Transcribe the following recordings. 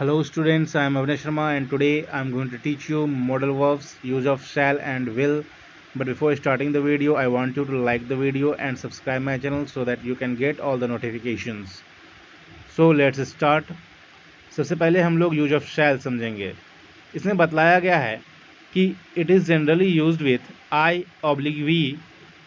Hello students, I am Avinash Sharma and today I am going to teach you modal verbs, use of shall and will. But before starting the video, I want you to like the video and subscribe my channel so that you can get all the notifications. So let's start. सबसे पहले हम लोग use of शैल समझेंगे। इसमें बतलाया गया है कि it is generally used with I oblique we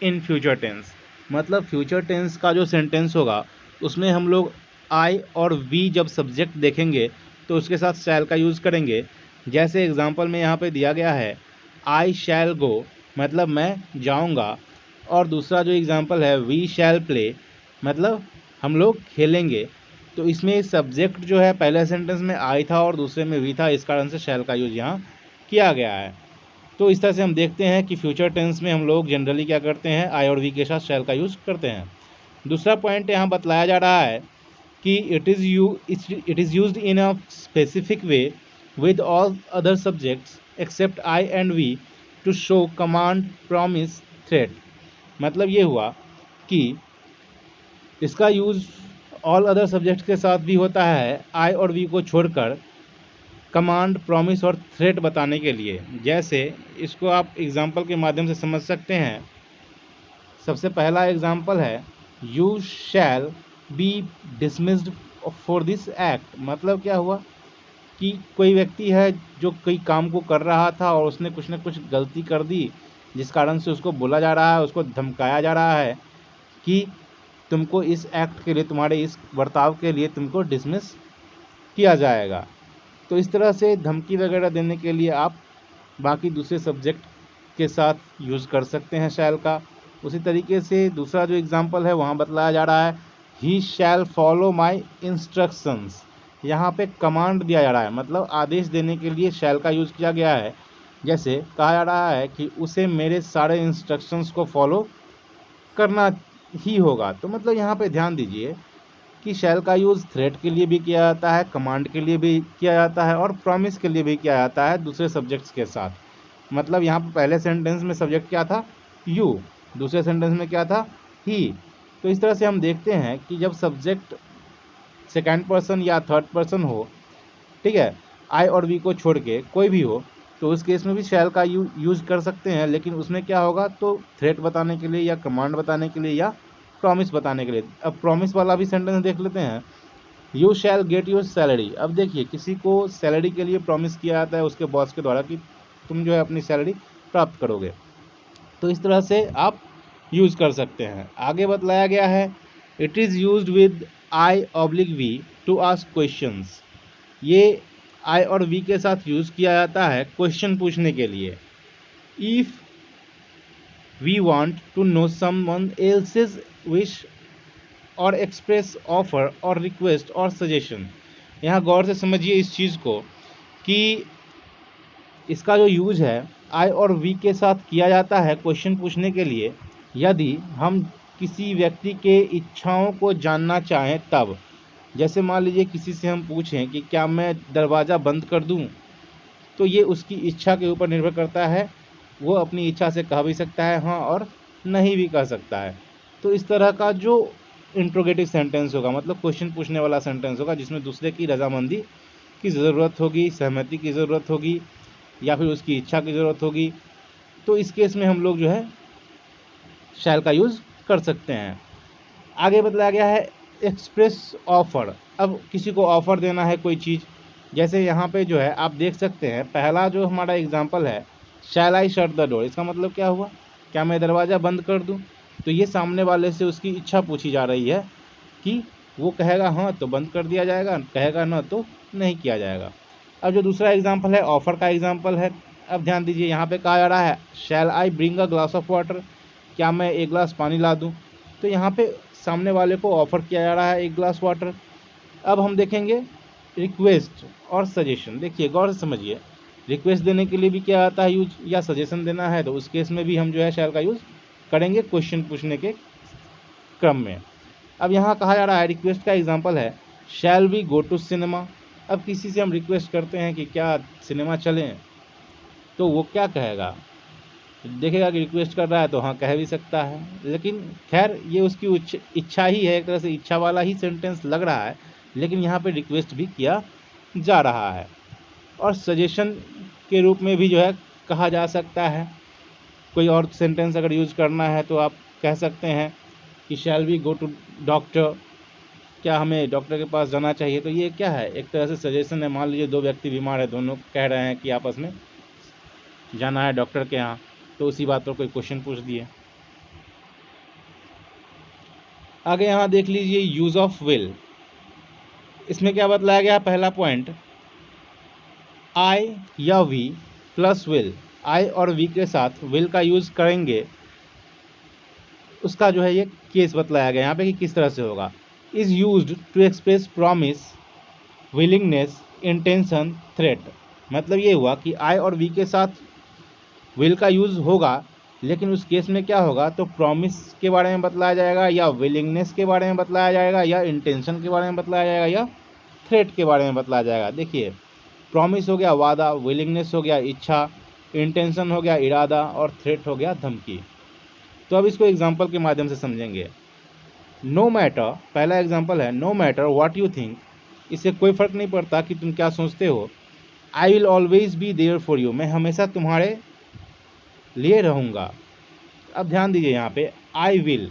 in future tense. मतलब फ्यूचर टेंस का जो सेंटेंस होगा उसमें हम लोग आई और वी जब सब्जेक्ट देखेंगे तो उसके साथ शैल का यूज़ करेंगे। जैसे एग्जांपल में यहाँ पे दिया गया है आई शैल गो, मतलब मैं जाऊँगा। और दूसरा जो एग्जांपल है वी शैल प्ले, मतलब हम लोग खेलेंगे। तो इसमें सब्जेक्ट जो है पहले सेंटेंस में आई था और दूसरे में वी था, इस कारण से शैल का यूज़ यहाँ किया गया है। तो इस तरह से हम देखते हैं कि फ्यूचर टेंस में हम लोग जनरली क्या करते हैं, आई और वी के साथ शैल का यूज़ करते हैं। दूसरा पॉइंट यहाँ बतलाया जा रहा है कि it is used in a specific way with all other subjects except I and we to show command, promise, threat. मतलब ये हुआ कि इसका यूज़ ऑल अदर सब्जेक्ट्स के साथ भी होता है आई और वी को छोड़कर, कमांड, प्रॉमिस और थ्रेट बताने के लिए। जैसे इसको आप एग्जांपल के माध्यम से समझ सकते हैं। सबसे पहला एग्जांपल है you shall be dismissed for this act. मतलब क्या हुआ कि कोई व्यक्ति है जो कोई काम को कर रहा था और उसने कुछ न कुछ गलती कर दी, जिस कारण से उसको बोला जा रहा है, उसको धमकाया जा रहा है कि तुमको इस एक्ट के लिए, तुम्हारे इस बर्ताव के लिए तुमको डिसमिस किया जाएगा। तो इस तरह से धमकी वगैरह देने के लिए आप बाकी दूसरे सब्जेक्ट के साथ यूज़ कर सकते हैं शैल का। उसी तरीके से दूसरा जो एग्जांपल है वहाँ बतलाया जा रहा है ही शैल फॉलो माई इंस्ट्रक्शंस। यहाँ पे कमांड दिया जा रहा है, मतलब आदेश देने के लिए शैल का यूज़ किया गया है। जैसे कहा जा रहा है कि उसे मेरे सारे इंस्ट्रक्शंस को फॉलो करना ही होगा। तो मतलब यहाँ पे ध्यान दीजिए कि शैल का यूज़ थ्रेट के लिए भी किया जाता है, कमांड के लिए भी किया जाता है और प्रॉमिस के लिए भी किया जाता है दूसरे सब्जेक्ट्स के साथ। मतलब यहाँ पर पहले सेंटेंस में सब्जेक्ट क्या था, यू, दूसरे सेंटेंस में क्या था, ही। तो इस तरह से हम देखते हैं कि जब सब्जेक्ट सेकेंड पर्सन या थर्ड पर्सन हो, ठीक है, आई और वी को छोड़ के कोई भी हो, तो उस केस में भी शैल का यूज़ कर सकते हैं। लेकिन उसमें क्या होगा, तो थ्रेट बताने के लिए या कमांड बताने के लिए या प्रॉमिस बताने के लिए। अब प्रॉमिस वाला भी सेंटेंस देख लेते हैं, you shall get your salary. अब देखिए किसी को सैलरी के लिए प्रॉमिस किया जाता है उसके बॉस के द्वारा कि तुम जो है अपनी सैलरी प्राप्त करोगे। तो इस तरह से आप यूज़ कर सकते हैं। आगे बतलाया गया है it is used with I oblique we to ask questions. ये आई और वी के साथ यूज़ किया जाता है क्वेश्चन पूछने के लिए। If we want to know someone else's wish और एक्सप्रेस ऑफर और रिक्वेस्ट और सजेशन। यहाँ गौर से समझिए इस चीज़ को कि इसका जो यूज है आई और वी के साथ किया जाता है क्वेश्चन पूछने के लिए, यदि हम किसी व्यक्ति के इच्छाओं को जानना चाहें तब। जैसे मान लीजिए किसी से हम पूछें कि क्या मैं दरवाज़ा बंद कर दूं, तो ये उसकी इच्छा के ऊपर निर्भर करता है। वो अपनी इच्छा से कह भी सकता है हाँ और नहीं भी कह सकता है। तो इस तरह का जो इंट्रोगेटिव सेंटेंस होगा, मतलब क्वेश्चन पूछने वाला सेंटेंस होगा, जिसमें दूसरे की रजामंदी की ज़रूरत होगी, सहमति की ज़रूरत होगी या फिर उसकी इच्छा की ज़रूरत होगी, तो इस केस में हम लोग जो है शैल का यूज़ कर सकते हैं। आगे बतलाया गया है एक्सप्रेस ऑफर। अब किसी को ऑफ़र देना है कोई चीज़, जैसे यहाँ पे जो है आप देख सकते हैं पहला जो हमारा एग्जांपल है shall I shut the door. इसका मतलब क्या हुआ, क्या मैं दरवाज़ा बंद कर दूँ। तो ये सामने वाले से उसकी इच्छा पूछी जा रही है कि वो कहेगा हाँ तो बंद कर दिया जाएगा, कहेगा ना तो नहीं किया जाएगा। अब जो दूसरा एग्जांपल है ऑफ़र का एग्जांपल है। अब ध्यान दीजिए यहाँ पे कहा जा रहा है shall I bring a glass of water. क्या मैं एक गिलास पानी ला दूँ। तो यहाँ पे सामने वाले को ऑफ़र किया जा रहा है एक गिलास वाटर। अब हम देखेंगे रिक्वेस्ट और सजेशन। देखिए गौर से समझिए, रिक्वेस्ट देने के लिए भी क्या आता है यूज, या सजेशन देना है तो उस केस में भी हम जो है शैल का यूज़ करेंगे क्वेश्चन पूछने के क्रम में। अब यहाँ कहा जा रहा है रिक्वेस्ट का एग्जांपल है shall we go to cinema. अब किसी से हम रिक्वेस्ट करते हैं कि क्या सिनेमा चलें, तो वो क्या कहेगा, देखेगा कि रिक्वेस्ट कर रहा है तो हाँ कह भी सकता है। लेकिन खैर ये उसकी इच्छा ही है, एक तरह से इच्छा वाला ही सेंटेंस लग रहा है, लेकिन यहाँ पे रिक्वेस्ट भी किया जा रहा है। और सजेशन के रूप में भी जो है कहा जा सकता है। कोई और सेंटेंस अगर यूज़ करना है तो आप कह सकते हैं कि shall we go to doctor, क्या हमें डॉक्टर के पास जाना चाहिए। तो ये क्या है, एक तरह से सजेशन है। मान लीजिए दो व्यक्ति बीमार है, दोनों कह रहे हैं कि आपस में जाना है डॉक्टर के यहाँ, तो उसी बात पर कोई क्वेश्चन पूछ दिए। आगे यहाँ देख लीजिए यूज़ ऑफ विल। इसमें क्या बतलाया गया, पहला पॉइंट, आई या वी प्लस विल, आई और वी के साथ विल का यूज़ करेंगे, उसका जो है ये केस बतलाया गया यहाँ पे कि किस तरह से होगा। Is used to express promise, willingness, intention, threat. मतलब ये हुआ कि आई और वी के साथ विल का यूज़ होगा, लेकिन उस केस में क्या होगा, तो प्रॉमिस के बारे में बतलाया जाएगा, या विलिंगनेस के बारे में बतलाया जाएगा, या इंटेंशन के बारे में बतलाया जाएगा, या थ्रेट के बारे में बतलाया जाएगा। देखिए, प्रॉमिस हो गया वादा, विलिंगनेस हो गया इच्छा, इंटेंशन हो गया इरादा, और थ्रेट हो गया धमकी। तो अब इसको एग्जाम्पल के माध्यम से समझेंगे। नो मैटर, पहला एग्जाम्पल है, no matter what you think, इससे कोई फ़र्क नहीं पड़ता कि तुम क्या सोचते हो, I will always be there for you, मैं हमेशा तुम्हारे लिए रहूँगा। अब ध्यान दीजिए यहाँ पे आई विल,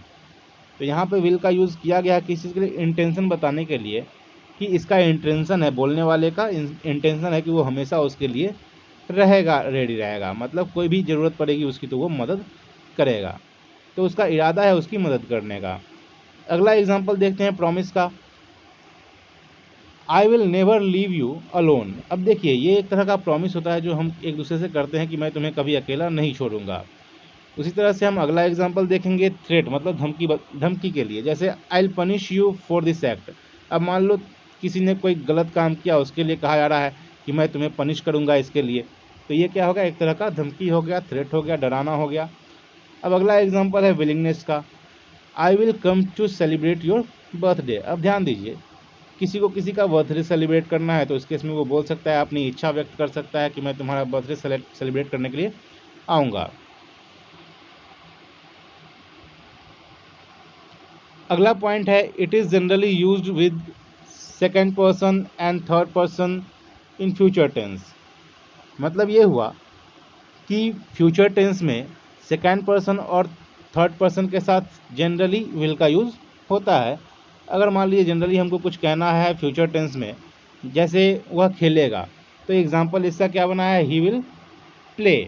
तो यहाँ पे विल का यूज़ किया गया किस चीज़ के लिए, इंटेंशन बताने के लिए कि इसका इंटेंशन है, बोलने वाले का इंटेंशन है कि वो हमेशा उसके लिए रहेगा, रेडी रहेगा। मतलब कोई भी ज़रूरत पड़ेगी उसकी तो वो मदद करेगा, तो उसका इरादा है उसकी मदद करने का। अगला एग्जाम्पल देखते हैं प्रॉमिस का, I will never leave you alone. अब देखिए, ये एक तरह का प्रॉमिस होता है जो हम एक दूसरे से करते हैं कि मैं तुम्हें कभी अकेला नहीं छोड़ूंगा। उसी तरह से हम अगला एग्जाम्पल देखेंगे, थ्रेट मतलब धमकी के लिए, जैसे I will punish you for this act. अब मान लो किसी ने कोई गलत काम किया, उसके लिए कहा जा रहा है कि मैं तुम्हें पनिश करूंगा इसके लिए, तो ये क्या होगा, एक तरह का धमकी हो गया, थ्रेट हो गया, डराना हो गया। अब अगला एग्जाम्पल है विलिंगनेस का, I will come to celebrate your birthday. अब ध्यान दीजिए, किसी को किसी का बर्थडे सेलिब्रेट करना है तो इस केस में वो बोल सकता है, अपनी इच्छा व्यक्त कर सकता है कि मैं तुम्हारा बर्थडे सेलिब्रेट करने के लिए आऊँगा। अगला पॉइंट है, it is generally used with second person and third person in future tense. मतलब ये हुआ कि फ्यूचर टेंस में सेकेंड पर्सन और थर्ड पर्सन के साथ जनरली विल का यूज़ होता है। अगर मान लीजिए जनरली हमको कुछ कहना है फ्यूचर टेंस में, जैसे वह खेलेगा, तो एग्जाम्पल इसका क्या बना है, ही विल प्ले।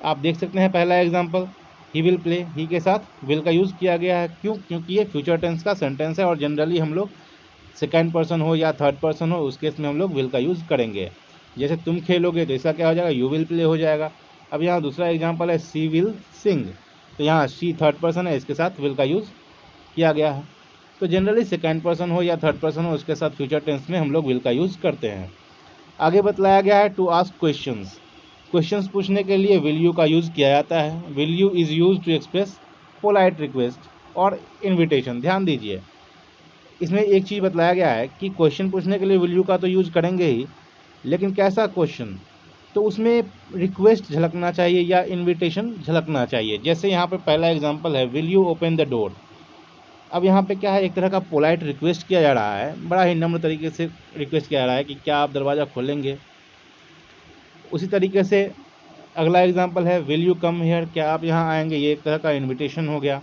आप देख सकते हैं पहला एग्जाम्पल, ही विल प्ले, ही के साथ विल का यूज़ किया गया है। क्यों, क्योंकि ये फ्यूचर टेंस का सेंटेंस है और जनरली हम लोग सेकेंड पर्सन हो या थर्ड पर्सन हो उस केस में हम लोग विल का यूज़ करेंगे। जैसे तुम खेलोगे तो इसका क्या हो जाएगा, यू विल प्ले हो जाएगा। अब यहाँ दूसरा एग्जाम्पल है, सी विल सिंग, तो यहाँ सी थर्ड पर्सन है, इसके साथ विल का यूज़ किया गया है। तो जनरली सेकेंड पर्सन हो या थर्ड पर्सन हो उसके साथ फ्यूचर टेंस में हम लोग विल का यूज़ करते हैं। आगे बतलाया गया है, टू आस्क क्वेश्चंस, क्वेश्चंस पूछने के लिए विल यू का यूज़ किया जाता है। Will you is use to express polite request और इन्विटेशन। ध्यान दीजिए, इसमें एक चीज़ बतलाया गया है कि क्वेश्चन पूछने के लिए विल यू का तो यूज़ करेंगे ही, लेकिन कैसा क्वेश्चन, तो उसमें रिक्वेस्ट झलकना चाहिए या इन्विटेशन झलकना चाहिए। जैसे यहाँ पे पहला एग्जांपल है, will you open the door. अब यहाँ पे क्या है, एक तरह का पोलाइट रिक्वेस्ट किया जा रहा है, बड़ा ही नम्र तरीके से रिक्वेस्ट किया जा रहा है कि क्या आप दरवाज़ा खोलेंगे। उसी तरीके से अगला एग्जांपल है, विल यू कम हियर, क्या आप यहाँ आएंगे, ये एक तरह का इन्विटेशन हो गया।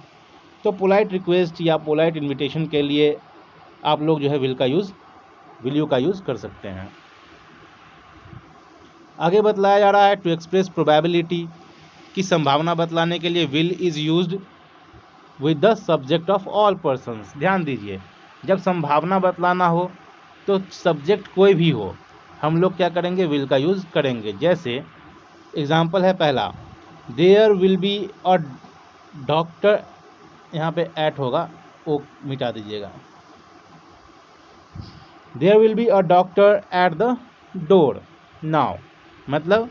तो पोलाइट रिक्वेस्ट या पोलाइट इन्विटेशन के लिए आप लोग जो है विल यू का यूज़ कर सकते हैं। आगे बतलाया जा रहा है, टू एक्सप्रेस प्रोबेबिलिटी, की संभावना बतलाने के लिए will is used with the subject of all persons. ध्यान दीजिए, जब संभावना बतलाना हो तो सब्जेक्ट कोई भी हो, हम लोग क्या करेंगे, विल का यूज़ करेंगे। जैसे एग्जाम्पल है पहला, there will be a doctor, यहाँ पे एट होगा, वो मिटा दीजिएगा, there will be a doctor at the door now, मतलब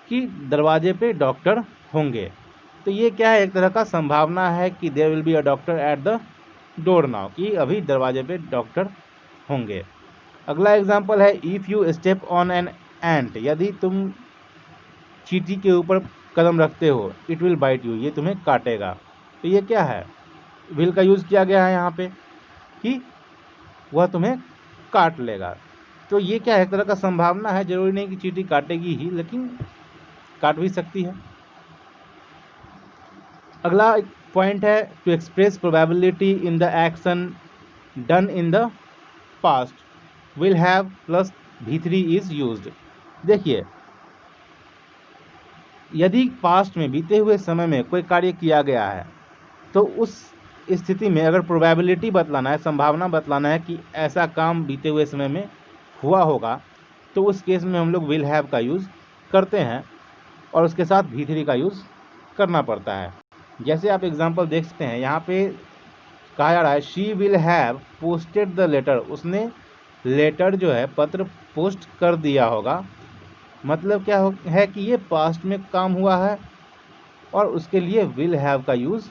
कि दरवाजे पे डॉक्टर होंगे। तो ये क्या है, एक तरह का संभावना है कि there will be a doctor at the door now, कि अभी दरवाजे पे डॉक्टर होंगे। अगला एग्जाम्पल है, if you step on an ant, यदि तुम चींटी के ऊपर कदम रखते हो, इट विल बाइट यू, ये तुम्हें काटेगा। तो ये क्या है, विल का यूज़ किया गया है यहाँ पे कि वह तुम्हें काट लेगा। तो ये क्या है, एक तरह का संभावना है, जरूरी नहीं कि चींटी काटेगी ही, लेकिन काट भी सकती है। अगला पॉइंट है to express probability in the action done in the past will have plus V3 is used. देखिए, यदि पास्ट में बीते हुए समय में कोई कार्य किया गया है तो उस स्थिति में अगर प्रोबेबिलिटी बतलाना है, संभावना बतलाना है कि ऐसा काम बीते हुए समय में हुआ होगा, तो उस केस में हम लोग विल हैव का यूज़ करते हैं और उसके साथ V3 का यूज़ करना पड़ता है। जैसे आप एग्जांपल देख सकते हैं, यहाँ पे कहा जा रहा है she will have posted the letter, उसने लेटर जो है पत्र पोस्ट कर दिया होगा। मतलब क्या है कि ये पास्ट में काम हुआ है और उसके लिए विल हैव का यूज़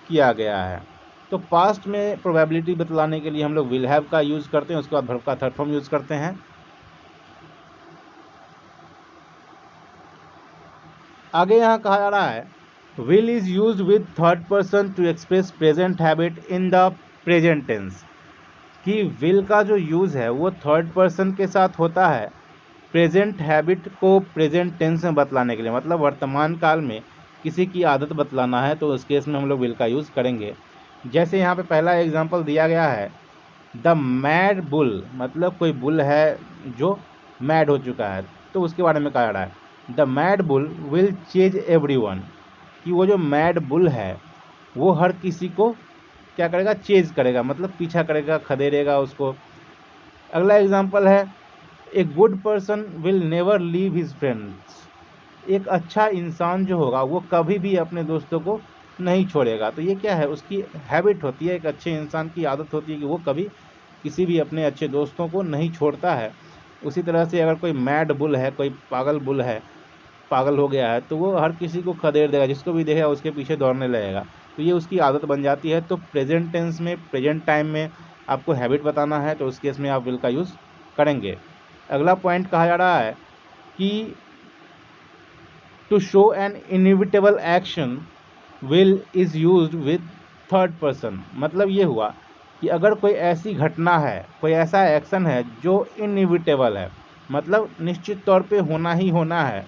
किया गया है। तो पास्ट में प्रोबेबिलिटी बतलाने के लिए हम लोग विल हैव का यूज़ करते हैं, उसके बाद वर्ब का थर्ड फॉर्म यूज़ करते हैं। आगे यहाँ कहा जा रहा है will is used with third person to express present habit in the present tense, कि विल का जो यूज़ है वो थर्ड पर्सन के साथ होता है प्रेजेंट हैबिट को प्रेजेंट टेंस में बतलाने के लिए। मतलब वर्तमान काल में किसी की आदत बतलाना है तो उस केस में हम लोग विल का यूज़ करेंगे। जैसे यहाँ पे पहला एग्जांपल दिया गया है द मैड बुल, मतलब कोई बुल है जो मैड हो चुका है, तो उसके बारे में कहा जा रहा है the mad bull will chase everyone, कि वो जो मैड बुल है वो हर किसी को क्या करेगा, चेज करेगा, मतलब पीछा करेगा, खदेड़ेगा उसको। अगला एग्जांपल है a good person will never leave his friends, एक अच्छा इंसान जो होगा वो कभी भी अपने दोस्तों को नहीं छोड़ेगा। तो ये क्या है, उसकी हैबिट होती है, एक अच्छे इंसान की आदत होती है कि वो कभी किसी भी अपने अच्छे दोस्तों को नहीं छोड़ता है। उसी तरह से अगर कोई मैड बुल है, कोई पागल बुल है, पागल हो गया है, तो वो हर किसी को खदेड़ देगा, जिसको भी देखेगा उसके पीछे दौड़ने लगेगा। तो ये उसकी आदत बन जाती है। तो प्रेजेंट टेंस में, प्रेजेंट टाइम में आपको हैबिट बताना है तो उस केस में आप विल का यूज़ करेंगे। अगला पॉइंट कहा जा रहा है कि to show an inevitable action will is used with third person. मतलब ये हुआ कि अगर कोई ऐसी घटना है, कोई ऐसा एक्शन है जो इनएविटेबल है, मतलब निश्चित तौर पे होना ही होना है,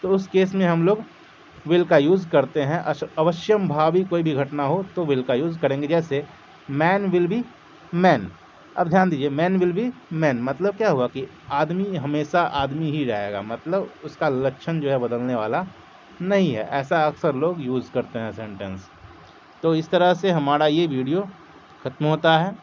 तो उस केस में हम लोग विल का यूज़ करते हैं। अवश्यम भावी कोई भी घटना हो तो विल का यूज़ करेंगे। जैसे मैन विल बी मैन, अब ध्यान दीजिए मैन विल बी मैन, मतलब क्या हुआ कि आदमी हमेशा आदमी ही रहेगा, मतलब उसका लक्षण जो है बदलने वाला नहीं है। ऐसा अक्सर लोग यूज़ करते हैं सेंटेंस। तो इस तरह से हमारा ये वीडियो ख़त्म होता है।